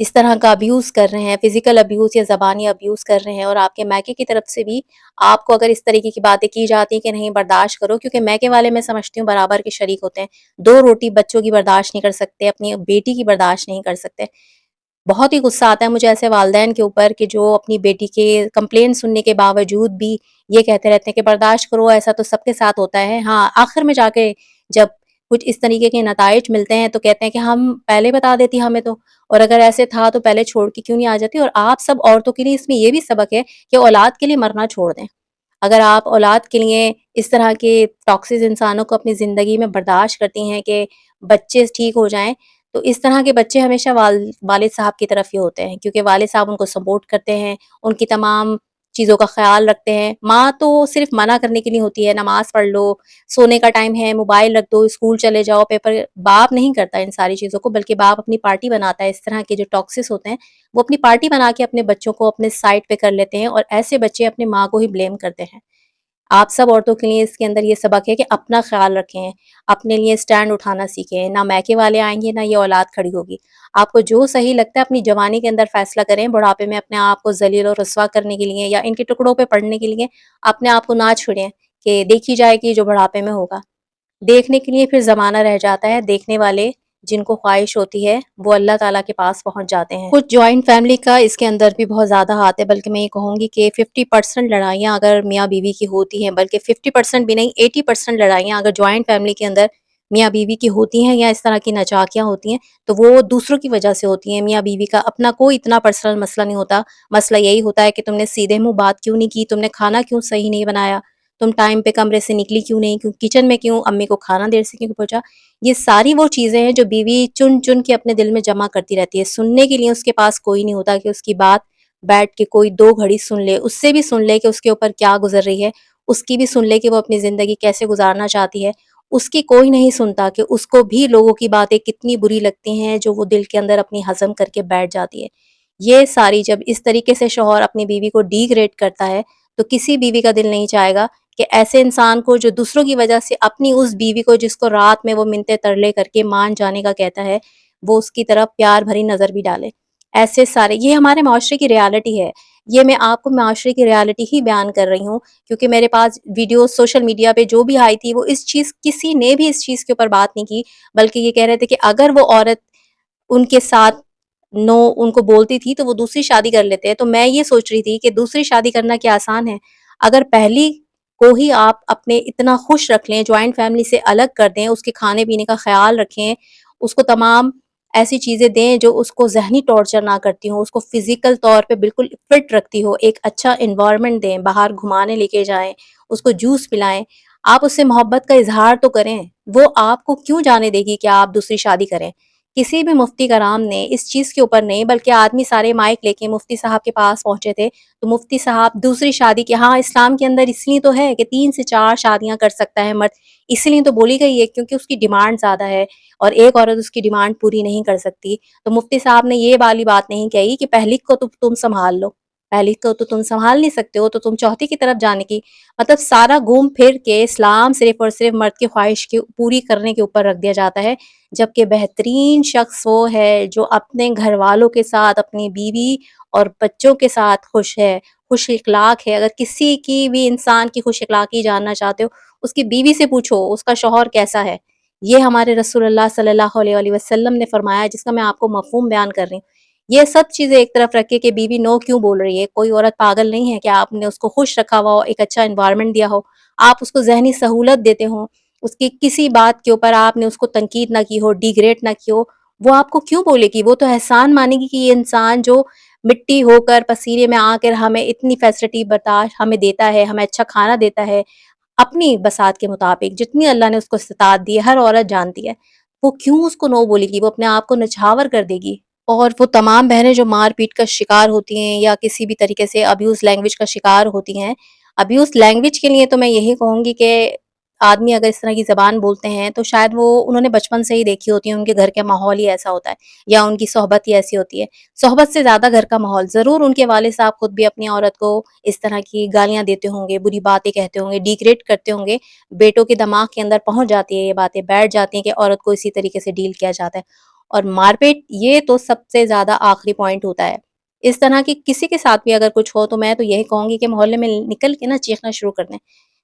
اس طرح کا ابیوز کر رہے ہیں، فزیکل ابیوز یا زبانی ابیوز کر رہے ہیں، اور آپ کے میکے کی طرف سے بھی آپ کو اگر اس طریقے کی باتیں کی جاتی ہیں کہ نہیں برداشت کرو، کیونکہ میکے والے میں سمجھتی ہوں برابر کے شریک ہوتے ہیں، 2 روٹی بچوں کی برداشت نہیں کر سکتے، اپنی بیٹی کی برداشت نہیں کر سکتے۔ بہت ہی غصہ آتا ہے مجھے ایسے والدین کے اوپر کہ جو اپنی بیٹی کے کمپلین سننے کے باوجود بھی یہ کہتے رہتے ہیں کہ برداشت کرو، ایسا تو سب کے ساتھ ہوتا ہے۔ ہاں، آخر میں جا کے جب کچھ اس طریقے کے نتائج ملتے ہیں تو کہتے ہیں کہ ہم پہلے بتا دیتی ہمیں تو، اور اگر ایسے تھا تو پہلے چھوڑ کے کیوں نہیں آ جاتی۔ اور آپ سب عورتوں کے لیے اس میں یہ بھی سبق ہے کہ اولاد کے لیے مرنا چھوڑ دیں۔ اگر آپ اولاد کے لیے اس طرح کے ٹاکسک انسانوں کو اپنی زندگی میں برداشت کرتی ہیں کہ بچے ٹھیک ہو جائیں، تو اس طرح کے بچے ہمیشہ والد صاحب کی طرف ہی ہوتے ہیں، کیونکہ والد صاحب ان کو سپورٹ کرتے ہیں، ان کی تمام چیزوں کا خیال رکھتے ہیں۔ ماں تو صرف منع کرنے کے لیے ہوتی ہے، نماز پڑھ لو، سونے کا ٹائم ہے، موبائل رکھ دو، اسکول چلے جاؤ، پیپر۔ باپ نہیں کرتا ان ساری چیزوں کو، بلکہ باپ اپنی پارٹی بناتا ہے۔ اس طرح کے جو ٹاکسس ہوتے ہیں وہ اپنی پارٹی بنا کے اپنے بچوں کو اپنے سائڈ پہ کر لیتے ہیں، اور ایسے بچے اپنے ماں کو ہی بلیم کرتے ہیں۔ آپ سب عورتوں کے لیے اس کے اندر یہ سبق ہے کہ اپنا خیال رکھیں، اپنے لیے سٹینڈ اٹھانا سیکھیں، نہ میکے والے آئیں گے نہ یہ اولاد کھڑی ہوگی۔ آپ کو جو صحیح لگتا ہے اپنی جوانی کے اندر فیصلہ کریں، بڑھاپے میں اپنے آپ کو ذلیل و رسوا کرنے کے لیے یا ان کے ٹکڑوں پہ پڑنے کے لیے اپنے آپ کو نہ چھوڑیں کہ دیکھی جائے کہ جو بڑھاپے میں ہوگا۔ دیکھنے کے لیے پھر زمانہ رہ جاتا ہے، دیکھنے والے جن کو خواہش ہوتی ہے وہ اللہ تعالیٰ کے پاس پہنچ جاتے ہیں۔ کچھ جوائنٹ فیملی کا اس کے اندر بھی بہت زیادہ ہاتھ ہے، بلکہ میں یہ کہوں گی کہ 50% لڑائیاں اگر میاں بیوی کی ہوتی ہیں، بلکہ 50% بھی نہیں 80% لڑائیاں اگر جوائنٹ فیملی کے اندر میاں بیوی کی ہوتی ہیں یا اس طرح کی نچاکیاں ہوتی ہیں تو وہ دوسروں کی وجہ سے ہوتی ہیں۔ میاں بیوی کا اپنا کوئی اتنا پرسنل مسئلہ نہیں ہوتا، مسئلہ یہی ہوتا ہے کہ تم نے سیدھے منہ بات کیوں نہیں کی، تم نے کھانا کیوں صحیح نہیں بنایا، تم ٹائم پہ کمرے سے نکلی کیوں نہیں، کیوں کچن میں کیوں، امی کو کھانا دیر سے کیوں پہنچا۔ یہ ساری وہ چیزیں ہیں جو بیوی چن چن کے اپنے دل میں جمع کرتی رہتی ہے، سننے کے لیے اس کے پاس کوئی نہیں ہوتا کہ اس کی بات بیٹھ کے کوئی 2 گھڑی سن لے، اس سے بھی سن لے کہ اس کے اوپر کیا گزر رہی ہے، اس کی بھی سن لے کہ وہ اپنی زندگی کیسے گزارنا چاہتی ہے۔ اس کی کوئی نہیں سنتا کہ اس کو بھی لوگوں کی باتیں کتنی بری لگتی ہیں جو وہ دل کے اندر اپنی ہضم کر کے بیٹھ جاتی ہے۔ یہ ساری جب اس طریقے سے شوہر اپنی بیوی کو ڈی گریڈ کرتا ہے تو کسی بیوی کا دل نہیں چاہے گا کہ ایسے انسان کو جو دوسروں کی وجہ سے اپنی اس بیوی کو جس کو رات میں وہ منتے ترلے کر کے مان جانے کا کہتا ہے، وہ اس کی طرف پیار بھری نظر بھی ڈالے۔ ایسے سارے یہ ہمارے معاشرے کی ریالٹی ہے، یہ میں آپ کو معاشرے کی ریالٹی ہی بیان کر رہی ہوں، کیونکہ میرے پاس ویڈیوز سوشل میڈیا پہ جو بھی آئی تھی وہ کسی نے بھی اس چیز کے اوپر بات نہیں کی، بلکہ یہ کہہ رہے تھے کہ اگر وہ عورت ان کے ساتھ نو ان کو بولتی تھی تو وہ دوسری شادی کر لیتے ہیں۔ تو میں یہ سوچ رہی تھی کہ دوسری شادی کرنا کیا آسان ہے؟ اگر پہلی کو ہی آپ اپنے اتنا خوش رکھ لیں، جوائنٹ فیملی سے الگ کر دیں، اس کے کھانے پینے کا خیال رکھیں، اس کو تمام ایسی چیزیں دیں جو اس کو ذہنی ٹارچر نہ کرتی ہوں، اس کو فزیکل طور پہ بالکل فٹ رکھتی ہو، ایک اچھا انوائرمنٹ دیں، باہر گھمانے لے کے جائیں، اس کو جوس پلائیں، آپ اس سے محبت کا اظہار تو کریں۔ وہ آپ کو کیوں جانے دے گی کہ آپ دوسری شادی کریں؟ کسی بھی مفتی کرام نے اس چیز کے اوپر نہیں، بلکہ آدمی سارے مائک لے کے مفتی صاحب کے پاس پہنچے تھے تو مفتی صاحب دوسری شادی کے، ہاں اسلام کے اندر اس لیے تو ہے کہ 3 سے 4 شادیاں کر سکتا ہے مرد، اس لیے تو بولی گئی ہے کیونکہ اس کی ڈیمانڈ زیادہ ہے اور ایک عورت اس کی ڈیمانڈ پوری نہیں کر سکتی۔ تو مفتی صاحب نے یہ والی بات نہیں کہی کہ پہلی کو تو تم سنبھال لو، پہلی کو تو تم سنبھال نہیں سکتے ہو تو تم چوتھی کی طرف جانے کی، مطلب سارا گھوم پھر کے اسلام صرف اور صرف مرد کی خواہش کی پوری کرنے کے اوپر رکھ دیا جاتا ہے، جبکہ بہترین شخص وہ ہے جو اپنے گھر والوں کے ساتھ، اپنی بیوی اور بچوں کے ساتھ خوش ہے، خوش اخلاق ہے۔ اگر کسی کی بھی انسان کی خوش اخلاقی جاننا چاہتے ہو، اس کی بیوی سے پوچھو اس کا شوہر کیسا ہے۔ یہ ہمارے رسول اللہ صلی اللہ علیہ وآلہ وسلم نے فرمایا، جس کا میں آپ کو مفہوم بیان کر رہی ہوں۔ یہ سب چیزیں ایک طرف رکھے کہ بیوی نو کیوں بول رہی ہے، کوئی عورت پاگل نہیں ہے کہ آپ نے اس کو خوش رکھا ہوا ہو، ایک اچھا انوائرمنٹ دیا ہو، آپ اس کو ذہنی سہولت دیتے ہوں، اس کی کسی بات کے اوپر آپ نے اس کو تنقید نہ کی ہو، ڈیگریڈ نہ کی ہو، وہ آپ کو کیوں بولے گی؟ وہ تو احسان مانے گی کہ یہ انسان جو مٹی ہو کر پسینے میں آ کر ہمیں اتنی فیسلٹی برداشت ہمیں دیتا ہے، ہمیں اچھا کھانا دیتا ہے، اپنی بساط کے مطابق جتنی اللہ نے اس کو استطاعت دی ہے، ہر عورت جانتی ہے، وہ کیوں اس کو نو بولے گی؟ وہ اپنے آپ کو نچھاور کر دے گی۔ اور وہ تمام بہنیں جو مار پیٹ کا شکار ہوتی ہیں یا کسی بھی طریقے سے ابیوز لینگویج کا شکار ہوتی ہیں، ابیوز لینگویج کے لیے تو میں یہی کہوں گی کہ آدمی اگر اس طرح کی زبان بولتے ہیں تو شاید وہ انہوں نے بچپن سے ہی دیکھی ہوتی ہے، ان کے گھر کا ماحول ہی ایسا ہوتا ہے یا ان کی صحبت ہی ایسی ہوتی ہے۔ صحبت سے زیادہ گھر کا ماحول، ضرور ان کے والد صاحب خود بھی اپنی عورت کو اس طرح کی گالیاں دیتے ہوں گے، بری باتیں کہتے ہوں گے، ڈیگریڈ کرتے ہوں گے، بیٹوں کے دماغ کے اندر پہنچ جاتی ہے یہ باتیں، بیٹھ جاتی ہیں کہ عورت کو اسی طریقے سے ڈیل کیا جاتا ہے۔ اور مار پیٹ یہ تو سب سے زیادہ آخری پوائنٹ ہوتا ہے۔ اس طرح کی کسی کے ساتھ بھی اگر کچھ ہو تو میں تو یہی کہوں گی کہ محلے میں نکل کے نا چیخنا شروع کر دیں۔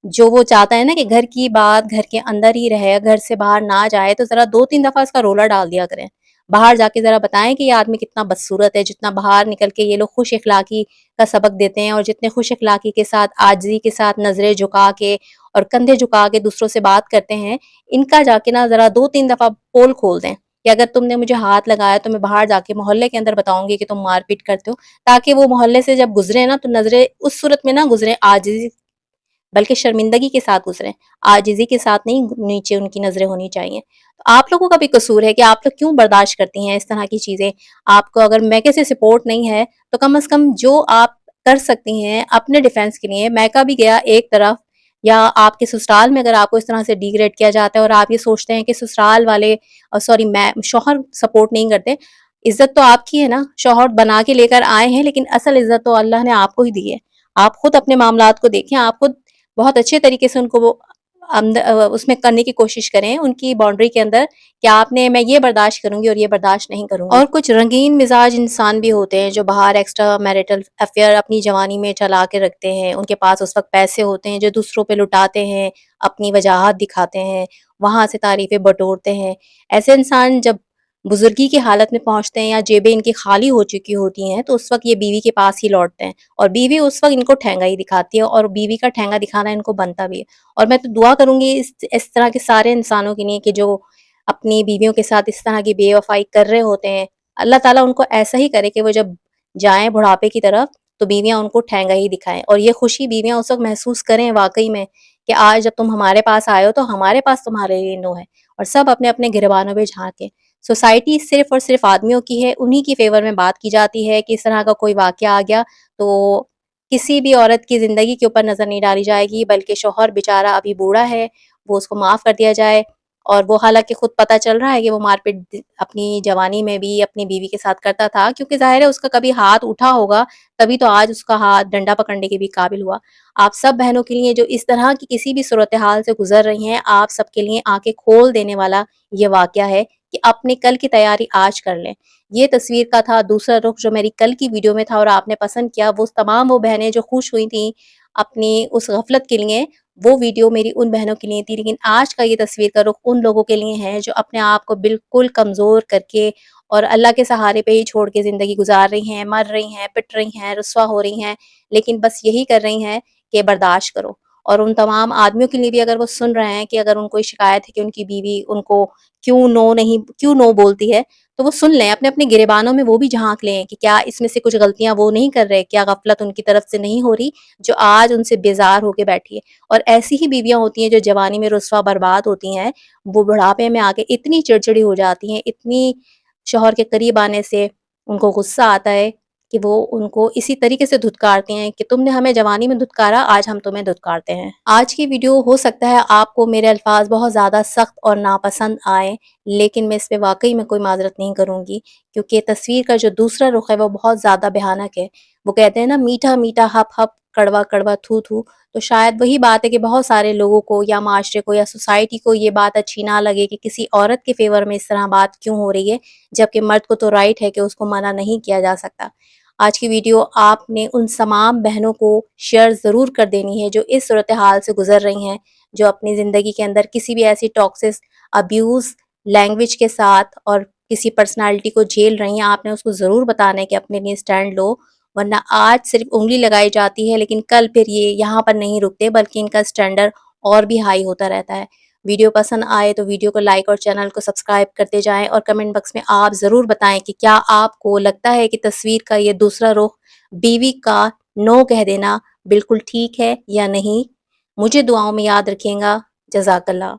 جو وہ چاہتا ہے نا کہ گھر کی بات گھر کے اندر ہی رہے، گھر سے باہر نہ جائے، تو ذرا 2-3 دفعہ اس کا رولا ڈال دیا کریں۔ باہر جا کے ذرا بتائیں کہ یہ آدمی کتنا بدصورت ہے، جتنا باہر نکل کے یہ لوگ خوش اخلاقی کا سبق دیتے ہیں، اور جتنے خوش اخلاقی کے ساتھ، عاجزی کے ساتھ نظریں جھکا کے اور کندھے جھکا کے دوسروں سے بات کرتے ہیں، ان کا جا کے نا ذرا 2-3 دفعہ پول کھول دیں کہ اگر تم نے مجھے ہاتھ لگایا تو میں باہر جا کے محلے کے اندر بتاؤں گی کہ تم مار پیٹ کرتے ہو، تاکہ وہ محلے سے جب گزرے نا تو نظریں اس صورت میں نہ گزریں عاجزی بلکہ شرمندگی کے ساتھ گزریں، عاجزی کے ساتھ نہیں، نیچے ان کی نظریں ہونی چاہیے۔ تو آپ لوگوں کا بھی قصور ہے کہ آپ لوگ کیوں برداشت کرتی ہیں اس طرح کی چیزیں۔ آپ کو اگر میکے سے سپورٹ نہیں ہے تو کم از کم جو آپ کر سکتی ہیں اپنے ڈیفینس کے لیے، میکا بھی گیا ایک طرف، یا آپ کے سسرال میں اگر آپ کو اس طرح سے ڈیگریڈ کیا جاتا ہے اور آپ یہ سوچتے ہیں کہ سسرال والے شوہر سپورٹ نہیں کرتے، عزت تو آپ کی ہے نا، شوہر بنا کے لے کر آئے ہیں، لیکن اصل عزت تو اللہ نے آپ کو ہی دی ہے۔ آپ خود اپنے معاملات کو دیکھیں، آپ خود بہت اچھے طریقے سے ان کو وہ اس میں کرنے کی کوشش کریں، ان کی باؤنڈری کے اندر، کہ آپ نے میں یہ برداشت کروں گی اور یہ برداشت نہیں کروں گی۔ اور کچھ رنگین مزاج انسان بھی ہوتے ہیں جو باہر ایکسٹرا میرٹل افیئر اپنی جوانی میں چلا کے رکھتے ہیں، ان کے پاس اس وقت پیسے ہوتے ہیں جو دوسروں پہ لٹاتے ہیں، اپنی وجاہت دکھاتے ہیں، وہاں سے تعریفیں بٹورتے ہیں۔ ایسے انسان جب بزرگی کی حالت میں پہنچتے ہیں یا جیبیں ان کی خالی ہو چکی ہوتی ہیں، تو اس وقت یہ بیوی کے پاس ہی لوٹتے ہیں، اور بیوی اس وقت ان کو ٹھینگا ہی دکھاتی ہے، اور بیوی کا ٹھینگا دکھانا ان کو بنتا بھی ہے۔ اور میں تو دعا کروں گی اس طرح کے سارے انسانوں کے لیے کہ جو اپنی بیویوں کے ساتھ اس طرح کی بے وفائی کر رہے ہوتے ہیں، اللہ تعالیٰ ان کو ایسا ہی کرے کہ وہ جب جائیں بڑھاپے کی طرف تو بیویاں ان کو ٹھینگا ہی دکھائیں، اور یہ خوشی بیویاں اس وقت محسوس کریں واقعی میں کہ آج جب تم ہمارے پاس آئے ہو تو ہمارے پاس تمہارے لیے نو ہے، اور سب اپنے اپنے گریبانوں پہ جھانکیں۔ سوسائٹی صرف اور صرف آدمیوں کی ہے، انہی کی فیور میں بات کی جاتی ہے کہ اس طرح کا کوئی واقعہ آ گیا تو کسی بھی عورت کی زندگی کے اوپر نظر نہیں ڈالی جائے گی، بلکہ شوہر بیچارہ ابھی بوڑھا ہے، وہ اس کو معاف کر دیا جائے، اور وہ حالانکہ خود پتہ چل رہا ہے کہ وہ مار پیٹ اپنی جوانی میں بھی اپنی بیوی کے ساتھ کرتا تھا، کیونکہ ظاہر ہے اس کا کبھی ہاتھ اٹھا ہوگا، تبھی تو آج اس کا ہاتھ ڈنڈا پکڑنے کے بھی قابل ہوا۔ آپ سب بہنوں کے لیے جو اس طرح کی کسی بھی صورتحال سے گزر رہی ہیں، آپ سب کے لیے آنکھیں کھول دینے والا یہ واقعہ ہے کہ اپنے کل کی تیاری آج کر لیں۔ یہ تصویر کا تھا دوسرا رخ جو میری کل کی ویڈیو میں تھا اور آپ نے پسند کیا، وہ تمام وہ بہنیں جو خوش ہوئی تھیں اپنی اس غفلت کے لیے، وہ ویڈیو میری ان بہنوں کے لیے تھی، لیکن آج کا یہ تصویر کا رخ ان لوگوں کے لیے ہے جو اپنے آپ کو بالکل کمزور کر کے اور اللہ کے سہارے پہ ہی چھوڑ کے زندگی گزار رہی ہیں، مر رہی ہیں، پٹ رہی ہیں، رسوا ہو رہی ہیں، لیکن بس یہی کر رہی ہیں کہ برداشت کرو۔ اور ان تمام آدمیوں کے لیے بھی اگر وہ سن رہے ہیں کہ اگر ان کو شکایت ہے کہ ان کی بیوی ان کو کیوں نو بولتی ہے، تو وہ سن لیں، اپنے اپنے گریبانوں میں وہ بھی جھانک لیں کہ کیا اس میں سے کچھ غلطیاں وہ نہیں کر رہے، کیا غفلت ان کی طرف سے نہیں ہو رہی جو آج ان سے بیزار ہو کے بیٹھی ہے۔ اور ایسی ہی بیویاں ہوتی ہیں جو جوانی میں رسوا برباد ہوتی ہیں، وہ بڑھاپے میں آ کے اتنی چڑچڑی ہو جاتی ہیں، اتنی شوہر کے قریب آنے سے ان کو غصہ آتا ہے کہ وہ ان کو اسی طریقے سے دھتکارتے ہیں کہ تم نے ہمیں جوانی میں دھتکارا، آج ہم تمہیں دھتکارتے ہیں۔ آج کی ویڈیو ہو سکتا ہے آپ کو میرے الفاظ بہت زیادہ سخت اور ناپسند آئے، لیکن میں اس پہ واقعی میں کوئی معذرت نہیں کروں گی، کیونکہ تصویر کا جو دوسرا رخ ہے وہ بہت زیادہ بھیانک ہے۔ وہ کہتے ہیں نا، میٹھا میٹھا ہپ ہپ، کڑوا کڑوا تھو تھو، تو شاید وہی بات ہے کہ بہت سارے لوگوں کو یا معاشرے کو یا سوسائٹی کو یہ بات اچھی نہ لگے کہ کسی عورت کے فیور میں اس طرح بات کیوں ہو رہی ہے، جبکہ مرد کو تو رائٹ ہے کہ اس کو منع نہیں کیا جا سکتا۔ آج کی ویڈیو آپ نے ان تمام بہنوں کو شیئر ضرور کر دینی ہے جو اس صورتحال سے گزر رہی ہیں، جو اپنی زندگی کے اندر کسی بھی ایسی ٹاکسس ابیوز لینگویج کے ساتھ اور کسی پرسنالٹی کو جھیل رہی ہیں۔ آپ نے اس کو ضرور بتانا ہے کہ اپنے لیے سٹینڈ لو، ورنہ آج صرف انگلی لگائی جاتی ہے لیکن کل پھر یہ یہاں پر نہیں رکتے، بلکہ ان کا سٹینڈرڈ اور بھی ہائی ہوتا رہتا ہے۔ ویڈیو پسند آئے تو ویڈیو کو لائک اور چینل کو سبسکرائب کرتے جائیں، اور کمنٹ باکس میں آپ ضرور بتائیں کہ کیا آپ کو لگتا ہے کہ تصویر کا یہ دوسرا رخ، بیوی کا نو کہہ دینا، بالکل ٹھیک ہے یا نہیں۔ مجھے دعاؤں میں یاد رکھیں گا۔ جزاک اللہ۔